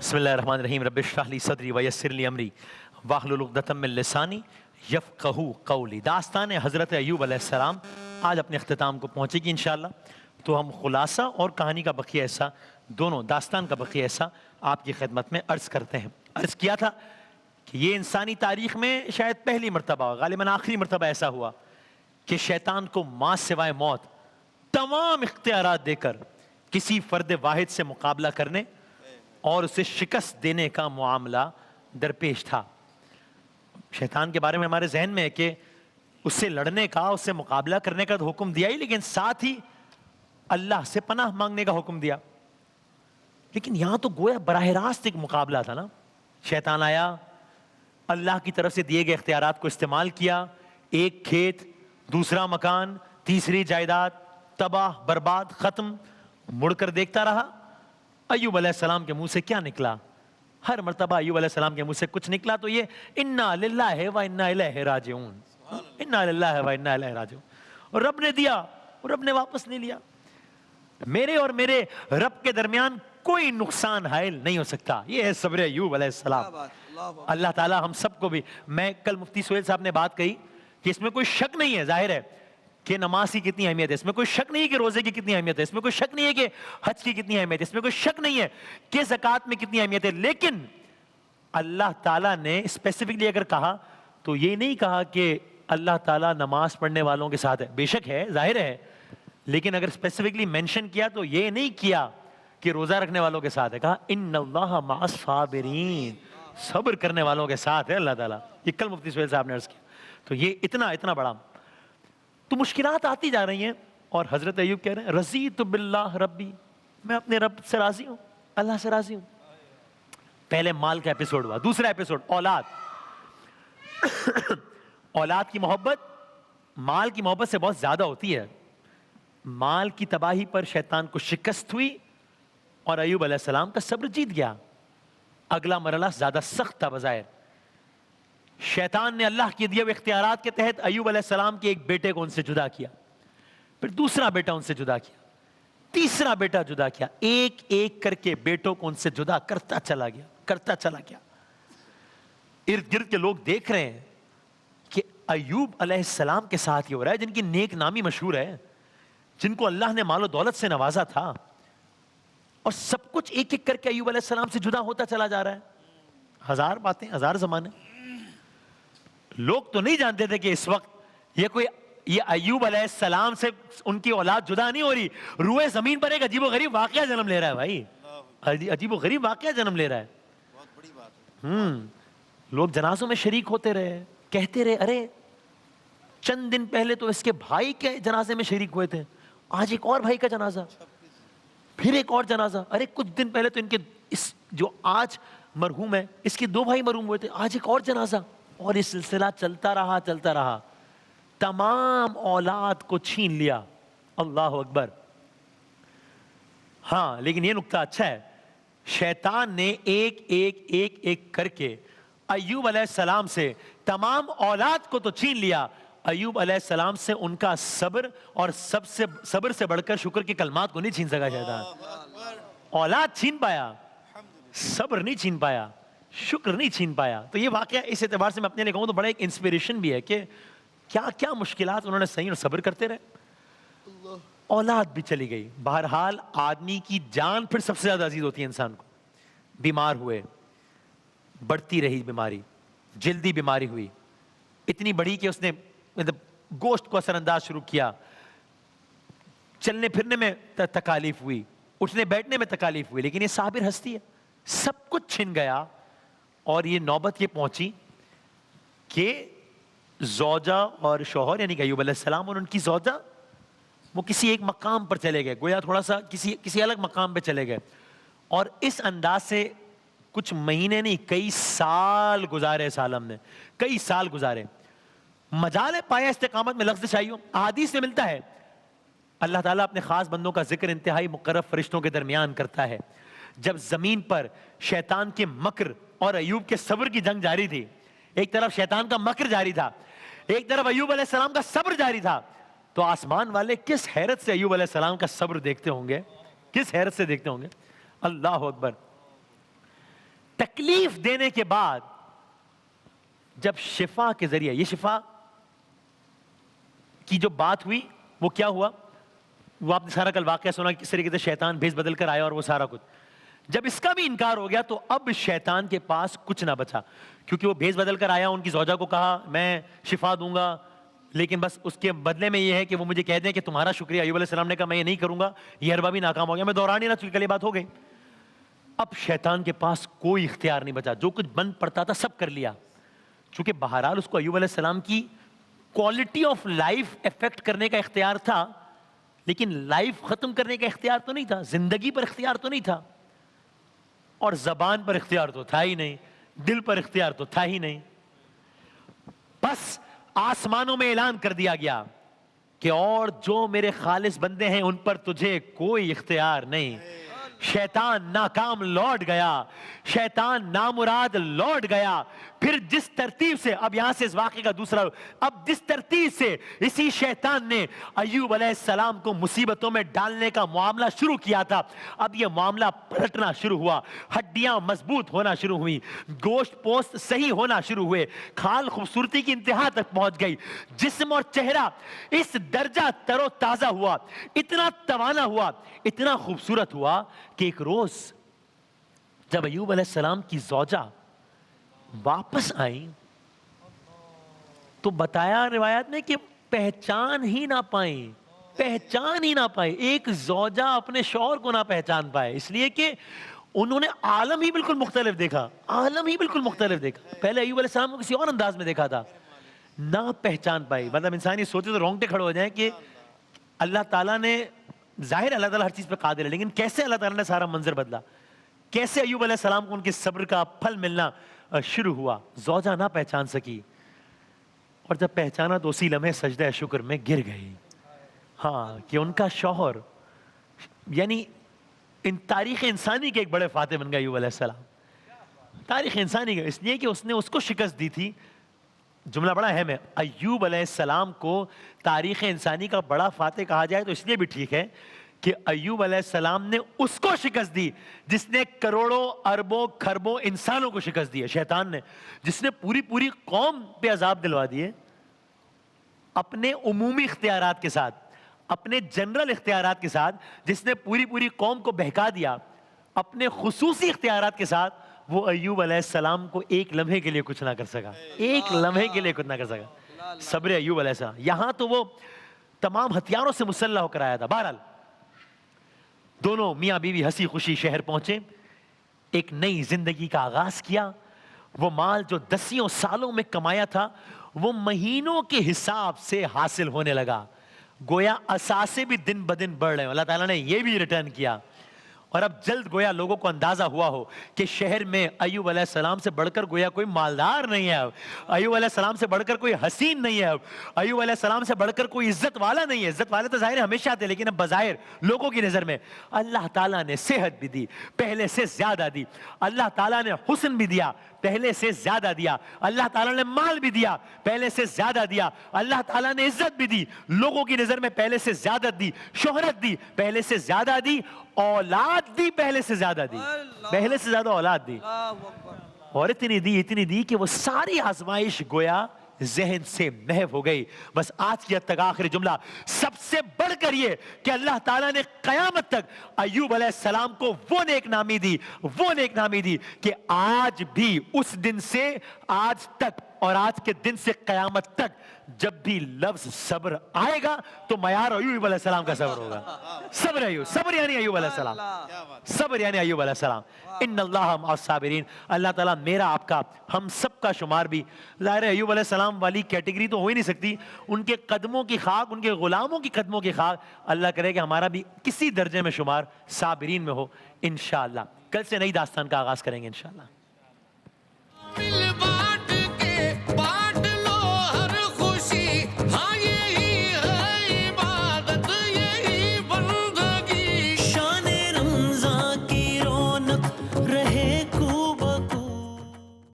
بسم اللہ الرحمن الرحیم رب اشرح لی صدری ویسر لی امری واحلل عقدۃ من لسانی یفقہوا قولی۔ داستان حضرت ایوب علیہ السلام آج اپنے اختتام کو پہنچے گی انشاءاللہ، تو ہم خلاصہ اور کہانی کا بقیہ حصہ دونوں، داستان کا بقیہ حصہ آپ کی خدمت میں عرض کرتے ہیں۔ عرض کیا تھا کہ یہ انسانی تاریخ میں شاید پہلی مرتبہ، غالباً آخری مرتبہ ایسا ہوا کہ شیطان کو ماں سوائے موت تمام اختیارات دے کر کسی فرد واحد سے مقابلہ کرنے اور اسے شکست دینے کا معاملہ درپیش تھا۔ شیطان کے بارے میں ہمارے ذہن میں ہے کہ اس سے لڑنے کا، اس سے مقابلہ کرنے کا تو حکم دیا ہی، لیکن ساتھ ہی اللہ سے پناہ مانگنے کا حکم دیا۔ لیکن یہاں تو گویا براہ راست ایک مقابلہ تھا نا۔ شیطان آیا، اللہ کی طرف سے دیے گئے اختیارات کو استعمال کیا، ایک کھیت، دوسرا مکان، تیسری جائیداد، تباہ برباد، ختم۔ مڑ کر دیکھتا رہا ایوب علیہ السلام کے منہ سے کیا نکلا۔ ہر مرتبہ ایوب علیہ السلام کے منہ سے کچھ نکلا تو یہ انا للہ و انا الیہ راجعون، انا للہ و انا الیہ راجعون۔ اور رب نے دیا اور رب نے واپس نہیں لیا۔ میرے اور میرے رب کے درمیان کوئی نقصان حائل نہیں ہو سکتا۔ یہ ہے صبر ایوب علیہ السلام۔ اللہ تعالیٰ ہم سب کو بھی، میں کل مفتی سہیل صاحب نے بات کہی کہ اس میں کوئی شک نہیں ہے، ظاہر ہے کہ نماز کی کتنی اہمیت ہے، اس میں کوئی شک نہیں ہے کہ روزے کی کتنی اہمیت ہے، اس میں کوئی شک نہیں ہے کہ حج کی کتنی اہمیت ہے، اس میں کوئی شک نہیں ہے کہ زکوٰۃ میں کتنی اہمیت ہے، لیکن اللہ تعالیٰ نے اسپیسیفکلی اگر کہا تو یہ نہیں کہا کہ اللہ تعالیٰ نماز پڑھنے والوں کے ساتھ ہے۔ بے شک ہے، ظاہر ہے، لیکن اگر اسپیسیفکلی مینشن کیا تو یہ نہیں کیا کہ روزہ رکھنے والوں کے ساتھ ہے، کہا ان اللہ مع الصابرین، صبر کرنے والوں کے ساتھ ہے اللہ تعالیٰ۔ یہ کل مفتی سہیل صاحب نے عرض کیا۔ تو یہ اتنا بڑا، تو مشکلات آتی جا رہی ہیں اور حضرت ایوب کہہ رہے ہیں رضیت باللہ ربی، میں اپنے رب سے راضی ہوں، اللہ سے راضی ہوں۔ پہلے مال کا ایپیسوڈ ہوا، دوسرا ایپیسوڈ اولاد۔ اولاد کی محبت مال کی محبت سے بہت زیادہ ہوتی ہے۔ مال کی تباہی پر شیطان کو شکست ہوئی اور ایوب علیہ السلام کا صبر جیت گیا۔ اگلا مرحلہ زیادہ سخت تھا بظاہر۔ شیطان نے اللہ کے دیے ہوئے اختیارات کے تحت ایوب علیہ السلام کے ایک بیٹے کو ان سے جدا کیا، پھر دوسرا بیٹا ان سے جدا کیا، تیسرا بیٹا جدا کیا، ایک ایک کر کے بیٹوں کو ان سے جدا کرتا چلا گیا۔ ارد گرد کے لوگ دیکھ رہے ہیں کہ ایوب علیہ السلام کے ساتھ یہ ہو رہا ہے، جن کی نیک نامی مشہور ہے، جن کو اللہ نے مال و دولت سے نوازا تھا، اور سب کچھ ایک ایک کر کے ایوب علیہ السلام سے جدا ہوتا چلا جا رہا ہے۔ ہزار باتیں، ہزار زمانے۔ لوگ تو نہیں جانتے تھے کہ اس وقت یہ ایوب علیہ السلام سے ان کی اولاد جدا نہیں ہو رہی، روئے زمین پر ایک عجیب و غریب واقعہ جنم لے رہا ہے بھائی، عجیب و غریب واقعہ جنم لے رہا ہے۔ بہت بڑی بات ہے۔ لوگ جنازوں میں شریک ہوتے رہے، کہتے رہے ارے چند دن پہلے تو اس کے بھائی کے جنازے میں شریک ہوئے تھے، آج ایک اور بھائی کا جنازہ، پھر ایک اور جنازہ، ارے کچھ دن پہلے تو ان کے اس جو آج مرحوم ہے اس کے 2 بھائی مرحوم ہوئے تھے، آج ایک اور جنازہ، اور یہ سلسلہ چلتا رہا، تمام اولاد کو چھین لیا۔ اللہ اکبر۔ ہاں لیکن یہ نقطہ اچھا ہے، شیطان نے ایک کر کے ایوب علیہ السلام سے تمام اولاد کو تو چھین لیا، ایوب علیہ السلام سے ان کا صبر، اور صبر سے بڑھ کر شکر کے کلمات کو نہیں چھین سکا شیطان۔ اولاد چھین پایا، صبر نہیں چھین پایا، شکر نہیں چھین پایا۔ تو یہ واقعہ اس اعتبار سے میں اپنے لیے کہوں تو بڑا ایک انسپیریشن بھی ہے کہ کیا مشکلات انہوں نے صحیح اور صبر کرتے رہے۔ اولاد بھی چلی گئی۔ بہرحال آدمی کی جان پھر سب سے زیادہ عزیز ہوتی ہے انسان کو۔ بیمار ہوئے، بڑھتی رہی بیماری، جلدی بیماری ہوئی، اتنی بڑھی کہ اس نے گوشت کو اثر انداز شروع کیا، چلنے پھرنے میں تکالیف ہوئی، اٹھنے بیٹھنے میں تکالیف ہوئی، لیکن یہ صابر ہستی ہے، سب کچھ چھن گیا۔ اور یہ نوبت یہ پہنچی کہ زوجہ اور شوہر یعنی کہ ایوب علیہ السلام اور ان کی زوجہ وہ کسی ایک مقام پر چلے گئے، گویا تھوڑا سا کسی الگ مقام پہ چلے گئے، اور اس انداز سے کچھ مہینے نہیں کئی سال گزارے۔ سالم نے کئی سال گزارے۔ مجال پایا استقامت میں لفظ چاہیے، احادیث میں ملتا ہے اللہ تعالیٰ اپنے خاص بندوں کا ذکر انتہائی مقرب فرشتوں کے درمیان کرتا ہے۔ جب زمین پر شیطان کے مکر اور ایوب کے صبر کی جنگ جاری تھی، ایک طرف شیطان کا مکر جاری تھا، ایک طرف ایوب علیہ السلام کا صبر جاری تھا، تو آسمان والے کس حیرت سے ایوب علیہ السلام کا صبر دیکھتے ہوں گے، کس حیرت سے دیکھتے ہوں گے۔ اللہ اکبر۔ تکلیف دینے کے بعد جب شفا کے ذریعے، یہ شفا کی جو بات ہوئی وہ کیا ہوا، وہ آپ نے سارا کل واقعہ سنا کس طریقے سے شیطان بھیس بدل کر آیا اور وہ سارا کچھ. جب اس کا بھی انکار ہو گیا تو اب شیطان کے پاس کچھ نہ بچا، کیونکہ وہ بھیس بدل کر آیا، ان کی زوجہ کو کہا میں شفا دوں گا، لیکن بس اس کے بدلے میں یہ ہے کہ وہ مجھے کہہ دیں کہ تمہارا شکریہ. ایوب علیہ السلام نے کہا میں یہ نہیں کروں گا، یہ حربہ بھی ناکام ہو گیا. میں دوران ہی نہ چونکہ کل یہ بات ہو گئی. اب شیطان کے پاس کوئی اختیار نہیں بچا، جو کچھ بن پڑتا تھا سب کر لیا. چونکہ بہرحال اس کو ایوب علیہ السلام کی کوالٹی آف لائف افیکٹ کرنے کا اختیار تھا، لیکن لائف ختم کرنے کا اختیار تو نہیں تھا، زندگی پر اختیار تو نہیں تھا، اور زبان پر اختیار تو تھا ہی نہیں، دل پر اختیار تو تھا ہی نہیں. بس آسمانوں میں اعلان کر دیا گیا کہ اور جو میرے خالص بندے ہیں ان پر تجھے کوئی اختیار نہیں. شیطان ناکام لوٹ گیا، شیطان نامراد لوٹ گیا. پھر جس ترتیب سے، اب یہاں سے اس واقعے کا دوسرا، اب جس ترتیب سے اسی شیطان نے ایوب علیہ السلام کو مصیبتوں میں ڈالنے کا معاملہ شروع کیا تھا، اب یہ معاملہ پلٹنا شروع ہوا. ہڈیاں مضبوط ہونا شروع ہوئی، گوشت پوست صحیح ہونا شروع ہوئے، کھال خوبصورتی کی انتہا تک پہنچ گئی، جسم اور چہرہ اس درجہ تر و تازہ ہوا، اتنا توانا ہوا، اتنا خوبصورت ہوا کہ ایک روز جب ایوب علیہ السلام کی زوجہ واپس آئیں تو بتایا روایت میں کہ پہچان ہی نہ پائیں، پہچان ہی نہ پائیں. ایک زوجہ اپنے شوہر کو نہ پہچان پائے، اس لیے کہ انہوں نے عالم ہی بالکل مختلف دیکھا، عالم ہی بالکل مختلف دیکھا. پہلے ایوب علیہ السلام کو کسی اور انداز میں دیکھا تھا، نہ پہچان پائی. مطلب انسان یہ سوچے تو رونگٹے کھڑے ہو جائیں کہ اللہ تعالیٰ نے، ظاہر اللہ تعالیٰ ہر چیز پہ قادر ہے، لیکن کیسے اللہ تعالیٰ نے سارا منظر بدلا، کیسے ایوب علیہ السلام کو ان کے صبر کا پھل ملنا شروع ہوا. زوجہ نہ پہچان سکی، اور جب پہچانا تو اسی لمحے سجدہ شکر میں گر گئی. ہاں، کہ ان کا شوہر یعنی ان تاریخ انسانی کے ایک بڑے فاتح بن گئے ایوب علیہ السلام. تاریخ انسانی کا، اس لیے کہ اس نے اس کو شکست دی تھی. جملہ بڑا اہم ہے، ایوب علیہ السلام کو تاریخ انسانی کا بڑا فاتح کہا جائے تو اس لیے بھی ٹھیک ہے کہ ایوب علیہ السلام نے اس کو شکست دی جس نے کروڑوں اربوں کھربوں انسانوں کو شکست دی ہے، شیطان نے، جس نے پوری پوری قوم پہ عذاب دلوا دیے اپنے عمومی اختیارات کے ساتھ، اپنے جنرل اختیارات کے ساتھ، جس نے پوری پوری قوم کو بہکا دیا اپنے خصوصی اختیارات کے ساتھ. وہ ایوب علیہ السلام کو ایک لمحے کے لیے کچھ نہ کر سکا، ایک لمحے کے لیے کچھ نہ کر سکا. صبر ایوب علیہ السلام. یہاں تو وہ تمام ہتھیاروں سے مسلح ہو کر آیا تھا. بہرحال دونوں میاں بیوی ہنسی خوشی شہر پہنچے، ایک نئی زندگی کا آغاز کیا. وہ مال جو 10 سالوں میں کمایا تھا وہ مہینوں کے حساب سے حاصل ہونے لگا. گویا اثاثے بھی دن بدن بڑھ رہے ہیں. اللہ تعالیٰ نے یہ بھی ریٹرن کیا. اور اب جلد گویا لوگوں کو اندازہ ہوا ہو کہ شہر میں ایوب علیہ السلام سے بڑھ کر گویا کوئی مالدار نہیں ہے، اب ایوب علیہ السلام سے بڑھ کر کوئی حسین نہیں ہے، اب ایوب علیہ السلام سے بڑھ کر کوئی عزت والا نہیں ہے. عزت والے تو ظاہر ہمیشہ تھے، لیکن اب بظاہر لوگوں کی نظر میں اللہ تعالیٰ نے صحت بھی دی، پہلے سے زیادہ دی. اللہ تعالیٰ نے حسن بھی دیا، پہلے سے زیادہ دیا. اللہ تعالیٰ نے مال بھی دیا، پہلے سے زیادہ دیا. اللہ تعالیٰ نے عزت بھی دی، لوگوں کی نظر میں پہلے سے زیادہ دی. شہرت دی، پہلے سے زیادہ دی. اولاد دی، پہلے سے زیادہ دی، پہلے سے زیادہ اولاد دی. اور اتنی دی کہ وہ ساری آزمائش گویا ذہن سے محو ہو گئی. بس آج کی حد تک آخری جملہ سب سے بڑھ کر یہ کہ اللہ تعالیٰ نے قیامت تک ایوب علیہ السلام کو وہ نیک نامی دی کہ آج بھی اس دن سے آج تک اور آج کے دن سے قیامت تک جب بھی لفظ صبر آئے گا تو معیار ایوب علیہ السلام کا صبر ہوگا. صبر یعنی ایوب علیہ السلام، صبر یعنی ایوب علیہ السلام. ان اللہ مع الصابرین. اللہ تعالیٰ میرا آپ کا ہم سب کا شمار بھی، ظاہر ہے ایوب علیہ السلام والی کیٹیگری تو ہو ہی نہیں سکتی، ان کے قدموں کی خاک، ان کے غلاموں کی قدموں کی خاک، اللہ کرے کہ ہمارا بھی کسی درجے میں شمار صابرین میں ہو انشاءاللہ. کل سے نئی داستان کا آغاز کریں گے انشاءاللہ.